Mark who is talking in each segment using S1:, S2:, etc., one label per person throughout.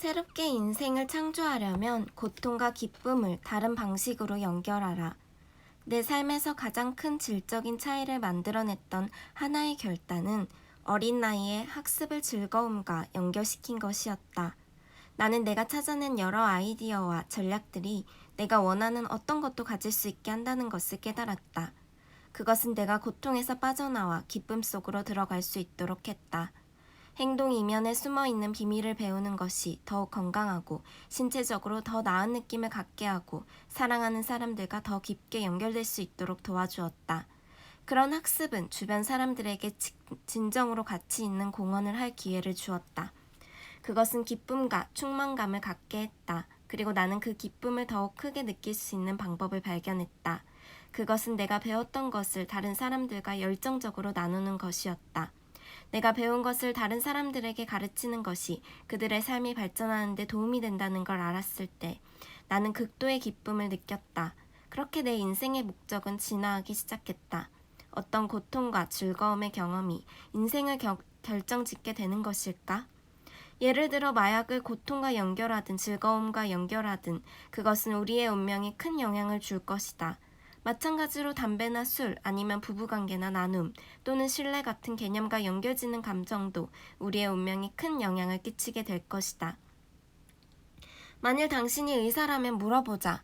S1: 새롭게 인생을 창조하려면 고통과 기쁨을 다른 방식으로 연결하라. 내 삶에서 가장 큰 질적인 차이를 만들어냈던 하나의 결단은 어린 나이에 학습을 즐거움과 연결시킨 것이었다. 나는 내가 찾아낸 여러 아이디어와 전략들이 내가 원하는 어떤 것도 가질 수 있게 한다는 것을 깨달았다. 그것은 내가 고통에서 빠져나와 기쁨 속으로 들어갈 수 있도록 했다. 행동 이면에 숨어있는 비밀을 배우는 것이 더욱 건강하고 신체적으로 더 나은 느낌을 갖게 하고 사랑하는 사람들과 더 깊게 연결될 수 있도록 도와주었다. 그런 학습은 주변 사람들에게 진정으로 가치 있는 공헌을 할 기회를 주었다. 그것은 기쁨과 충만감을 갖게 했다. 그리고 나는 그 기쁨을 더욱 크게 느낄 수 있는 방법을 발견했다. 그것은 내가 배웠던 것을 다른 사람들과 열정적으로 나누는 것이었다. 내가 배운 것을 다른 사람들에게 가르치는 것이 그들의 삶이 발전하는 데 도움이 된다는 걸 알았을 때 나는 극도의 기쁨을 느꼈다. 그렇게 내 인생의 목적은 진화하기 시작했다. 어떤 고통과 즐거움의 경험이 인생을 결정짓게 되는 것일까? 예를 들어 마약을 고통과 연결하든 즐거움과 연결하든 그것은 우리의 운명에 큰 영향을 줄 것이다. 마찬가지로 담배나 술 아니면 부부관계나 나눔 또는 신뢰 같은 개념과 연결짓는 감정도 우리의 운명에 큰 영향을 끼치게 될 것이다. 만일 당신이 의사라면 물어보자.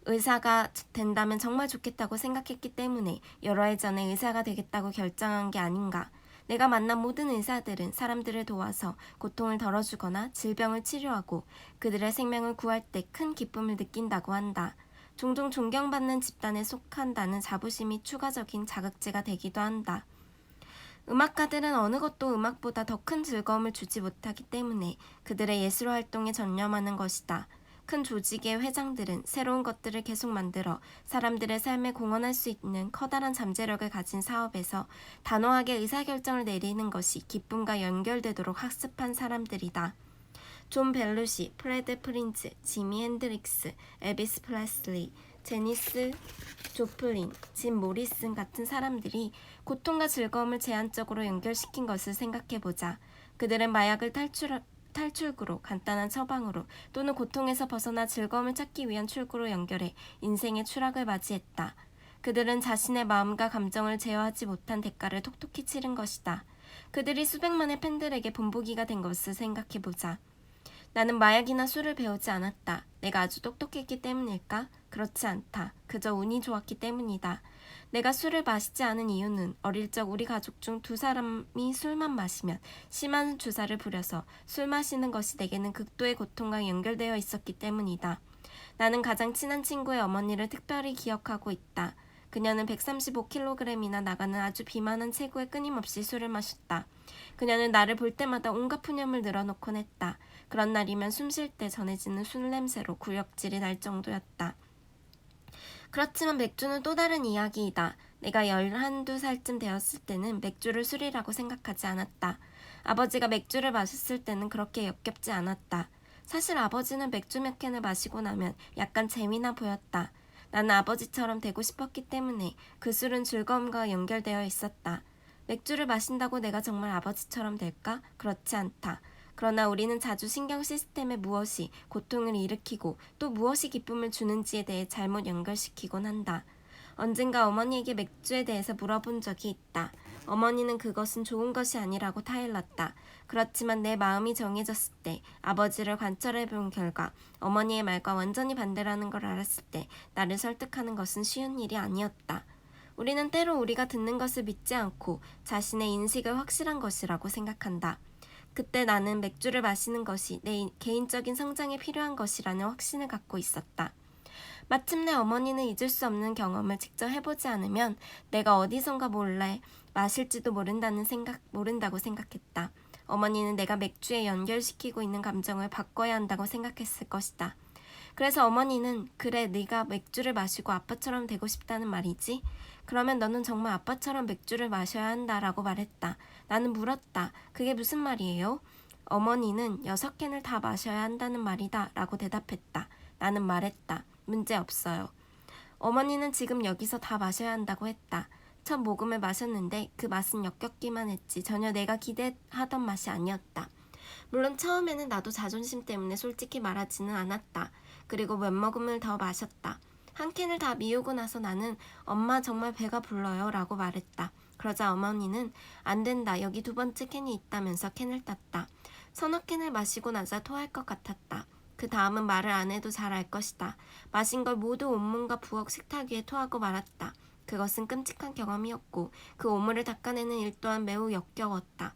S1: 의사가 된다면 정말 좋겠다고 생각했기 때문에 여러 해 전에 의사가 되겠다고 결정한 게 아닌가. 내가 만난 모든 의사들은 사람들을 도와서 고통을 덜어주거나 질병을 치료하고 그들의 생명을 구할 때 큰 기쁨을 느낀다고 한다. 종종 존경받는 집단에 속한다는 자부심이 추가적인 자극제가 되기도 한다. 음악가들은 어느 것도 음악보다 더 큰 즐거움을 주지 못하기 때문에 그들의 예술 활동에 전념하는 것이다. 큰 조직의 회장들은 새로운 것들을 계속 만들어 사람들의 삶에 공헌할 수 있는 커다란 잠재력을 가진 사업에서 단호하게 의사결정을 내리는 것이 기쁨과 연결되도록 학습한 사람들이다. 존 벨루시, 프레드 프린츠, 지미 핸드릭스, 엘비스 프레슬리, 제니스 조플린, 짐 모리슨 같은 사람들이 고통과 즐거움을 제한적으로 연결시킨 것을 생각해보자. 그들은 마약을 탈출구로, 간단한 처방으로 또는 고통에서 벗어나 즐거움을 찾기 위한 출구로 연결해 인생의 추락을 맞이했다. 그들은 자신의 마음과 감정을 제어하지 못한 대가를 톡톡히 치른 것이다. 그들이 수백만의 팬들에게 본보기가 된 것을 생각해보자. 나는 마약이나 술을 배우지 않았다. 내가 아주 똑똑했기 때문일까? 그렇지 않다. 그저 운이 좋았기 때문이다. 내가 술을 마시지 않은 이유는 어릴 적 우리 가족 중 두 사람이 술만 마시면 심한 주사를 부려서 술 마시는 것이 내게는 극도의 고통과 연결되어 있었기 때문이다. 나는 가장 친한 친구의 어머니를 특별히 기억하고 있다. 그녀는 135kg이나 나가는 아주 비만한 체구에 끊임없이 술을 마셨다. 그녀는 나를 볼 때마다 온갖 푸념을 늘어놓곤 했다. 그런 날이면 숨 쉴 때 전해지는 술 냄새로 구역질이 날 정도였다. 그렇지만 맥주는 또 다른 이야기이다. 내가 11~12살쯤 되었을 때는 맥주를 술이라고 생각하지 않았다. 아버지가 맥주를 마셨을 때는 그렇게 역겹지 않았다. 사실 아버지는 맥주 몇 캔을 마시고 나면 약간 재미나 보였다. 나는 아버지처럼 되고 싶었기 때문에 그 술은 즐거움과 연결되어 있었다. 맥주를 마신다고 내가 정말 아버지처럼 될까? 그렇지 않다. 그러나 우리는 자주 신경 시스템에 무엇이 고통을 일으키고 또 무엇이 기쁨을 주는지에 대해 잘못 연결시키곤 한다. 언젠가 어머니에게 맥주에 대해서 물어본 적이 있다. 어머니는 그것은 좋은 것이 아니라고 타일렀다. 그렇지만 내 마음이 정해졌을 때 아버지를 관찰해본 결과 어머니의 말과 완전히 반대라는 걸 알았을 때 나를 설득하는 것은 쉬운 일이 아니었다. 우리는 때로 우리가 듣는 것을 믿지 않고 자신의 인식을 확실한 것이라고 생각한다. 그때 나는 맥주를 마시는 것이 내 개인적인 성장에 필요한 것이라는 확신을 갖고 있었다. 마침내 어머니는 잊을 수 없는 경험을 직접 해보지 않으면 내가 어디선가 몰래 마실지도 모른다고 생각했다. 어머니는 내가 맥주에 연결시키고 있는 감정을 바꿔야 한다고 생각했을 것이다. 그래서 어머니는 그래 네가 맥주를 마시고 아빠처럼 되고 싶다는 말이지? 그러면 너는 정말 아빠처럼 맥주를 마셔야 한다라고 말했다. 나는 물었다. 그게 무슨 말이에요? 어머니는 6캔을 다 마셔야 한다는 말이다 라고 대답했다. 나는 말했다. 문제 없어요. 어머니는 지금 여기서 다 마셔야 한다고 했다. 첫 모금을 마셨는데 그 맛은 역겹기만 했지 전혀 내가 기대하던 맛이 아니었다. 물론 처음에는 나도 자존심 때문에 솔직히 말하지는 않았다. 그리고 몇 모금을 더 마셨다. 한 캔을 다 미우고 나서 나는 엄마 정말 배가 불러요 라고 말했다. 그러자 어머니는 안 된다. 여기 두 번째 캔이 있다면서 캔을 땄다. 서너 캔을 마시고 나자 토할 것 같았다. 그 다음은 말을 안 해도 잘 알 것이다. 마신 걸 모두 온몸과 부엌 식탁 위에 토하고 말았다. 그것은 끔찍한 경험이었고 그 오물을 닦아내는 일 또한 매우 역겨웠다.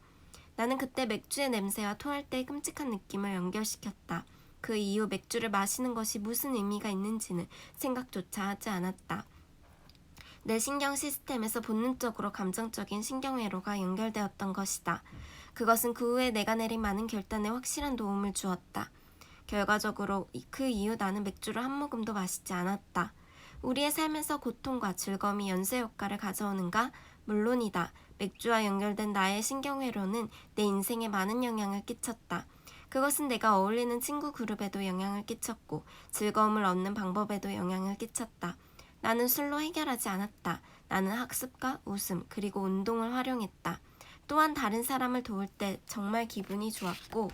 S1: 나는 그때 맥주의 냄새와 토할 때의 끔찍한 느낌을 연결시켰다. 그 이후 맥주를 마시는 것이 무슨 의미가 있는지는 생각조차 하지 않았다. 내 신경 시스템에서 본능적으로 감정적인 신경회로가 연결되었던 것이다. 그것은 그 후에 내가 내린 많은 결단에 확실한 도움을 주었다. 결과적으로 그 이후 나는 맥주를 한 모금도 마시지 않았다. 우리의 삶에서 고통과 즐거움이 연쇄 효과를 가져오는가? 물론이다. 맥주와 연결된 나의 신경회로는 내 인생에 많은 영향을 끼쳤다. 그것은 내가 어울리는 친구 그룹에도 영향을 끼쳤고 즐거움을 얻는 방법에도 영향을 끼쳤다. 나는 술로 해결하지 않았다. 나는 학습과 웃음 그리고 운동을 활용했다. 또한 다른 사람을 도울 때 정말 기분이 좋았고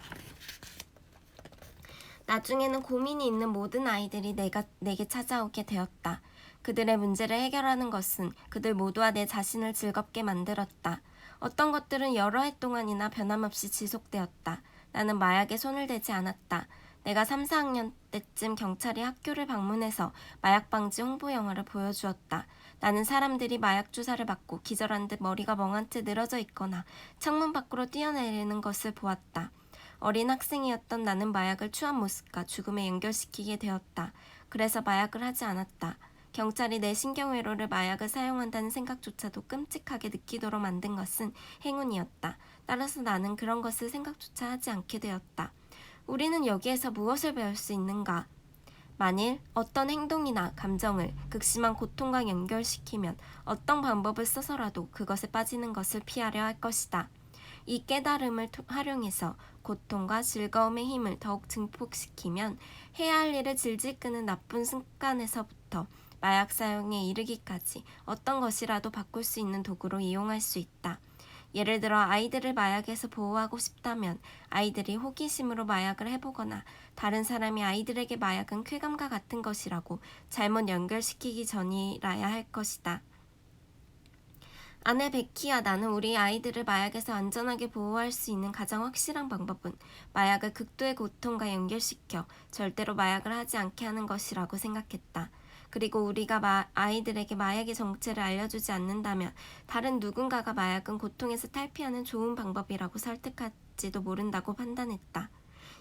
S1: 나중에는 고민이 있는 모든 아이들이 내게 찾아오게 되었다. 그들의 문제를 해결하는 것은 그들 모두와 내 자신을 즐겁게 만들었다. 어떤 것들은 여러 해 동안이나 변함없이 지속되었다. 나는 마약에 손을 대지 않았다. 내가 3, 4학년 때쯤 경찰이 학교를 방문해서 마약 방지 홍보 영화를 보여주었다. 나는 사람들이 마약 주사를 맞고 기절한 듯 머리가 멍한 채 늘어져 있거나 창문 밖으로 뛰어내리는 것을 보았다. 어린 학생이었던 나는 마약을 추한 모습과 죽음에 연결시키게 되었다. 그래서 마약을 하지 않았다. 경찰이 내 신경회로를 마약을 사용한다는 생각조차도 끔찍하게 느끼도록 만든 것은 행운이었다. 따라서 나는 그런 것을 생각조차 하지 않게 되었다. 우리는 여기에서 무엇을 배울 수 있는가? 만일 어떤 행동이나 감정을 극심한 고통과 연결시키면 어떤 방법을 써서라도 그것에 빠지는 것을 피하려 할 것이다. 이 깨달음을 활용해서 고통과 즐거움의 힘을 더욱 증폭시키면 해야 할 일을 질질 끄는 나쁜 습관에서부터 마약 사용에 이르기까지 어떤 것이라도 바꿀 수 있는 도구로 이용할 수 있다. 예를 들어 아이들을 마약에서 보호하고 싶다면 아이들이 호기심으로 마약을 해보거나 다른 사람이 아이들에게 마약은 쾌감과 같은 것이라고 잘못 연결시키기 전이라야 할 것이다. 아내 베키와 나는 우리 아이들을 마약에서 안전하게 보호할 수 있는 가장 확실한 방법은 마약을 극도의 고통과 연결시켜 절대로 마약을 하지 않게 하는 것이라고 생각했다. 그리고 우리가 아이들에게 마약의 정체를 알려주지 않는다면 다른 누군가가 마약은 고통에서 탈피하는 좋은 방법이라고 설득할지도 모른다고 판단했다.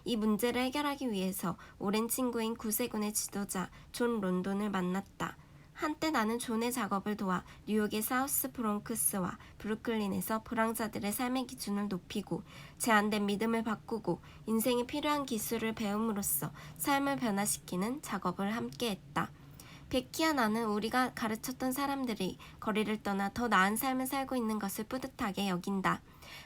S1: 이 문제를 해결하기 위해서 오랜 친구인 구세군의 지도자 존 론돈을 만났다. 한때 나는 존의 작업을 도와 뉴욕의 사우스 브롱크스와 브루클린에서 불황자들의 삶의 기준을 높이고 제한된 믿음을 바꾸고 인생에 필요한 기술을 배움으로써 삶을 변화시키는 작업을 함께했다. 베키와 나는 우리가 가르쳤던 사람들이 거리를 떠나 더 나은 삶을 살고 있는 것을 뿌듯하게 여긴다.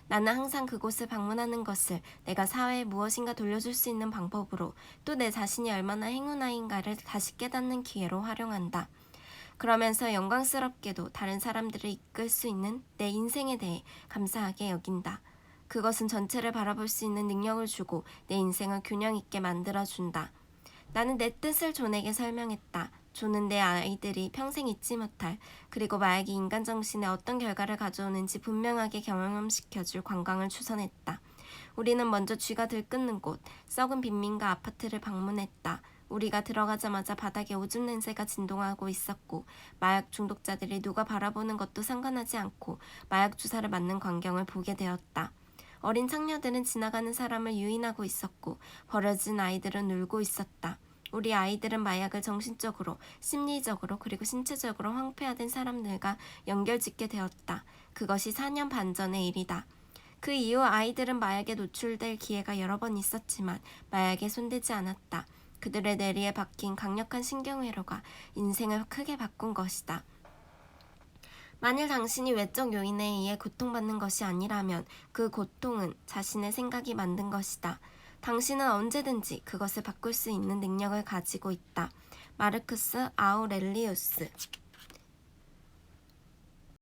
S1: 나는 항상 그곳을 방문하는 것을 내가 사회에 무엇인가 돌려줄 수 있는 방법으로 또 내 자신이 얼마나 행운아인가를 다시 깨닫는 기회로 활용한다. 그러면서 영광스럽게도 다른 사람들을 이끌 수 있는 내 인생에 대해 감사하게 여긴다. 그것은 전체를 바라볼 수 있는 능력을 주고 내 인생을 균형 있게 만들어준다. 나는 내 뜻을 존에게 설명했다. 존은 내 아이들이 평생 잊지 못할 그리고 마약이 인간 정신에 어떤 결과를 가져오는지 분명하게 경험시켜줄 관광을 추천했다. 우리는 먼저 쥐가 들끓는 곳, 썩은 빈민가 아파트를 방문했다. 우리가 들어가자마자 바닥에 오줌 냄새가 진동하고 있었고 마약 중독자들이 누가 바라보는 것도 상관하지 않고 마약 주사를 맞는 광경을 보게 되었다. 어린 창녀들은 지나가는 사람을 유인하고 있었고 버려진 아이들은 울고 있었다. 우리 아이들은 마약을 정신적으로, 심리적으로 그리고 신체적으로 황폐화된 사람들과 연결짓게 되었다. 그것이 4년 반 전의 일이다. 그 이후 아이들은 마약에 노출될 기회가 여러 번 있었지만 마약에 손대지 않았다. 그들의 뇌리에 박힌 강력한 신경회로가 인생을 크게 바꾼 것이다. 만일 당신이 외적 요인에 의해 고통받는 것이 아니라면 그 고통은 자신의 생각이 만든 것이다. 당신은 언제든지 그것을 바꿀 수 있는 능력을 가지고 있다. 마르크스 아우렐리우스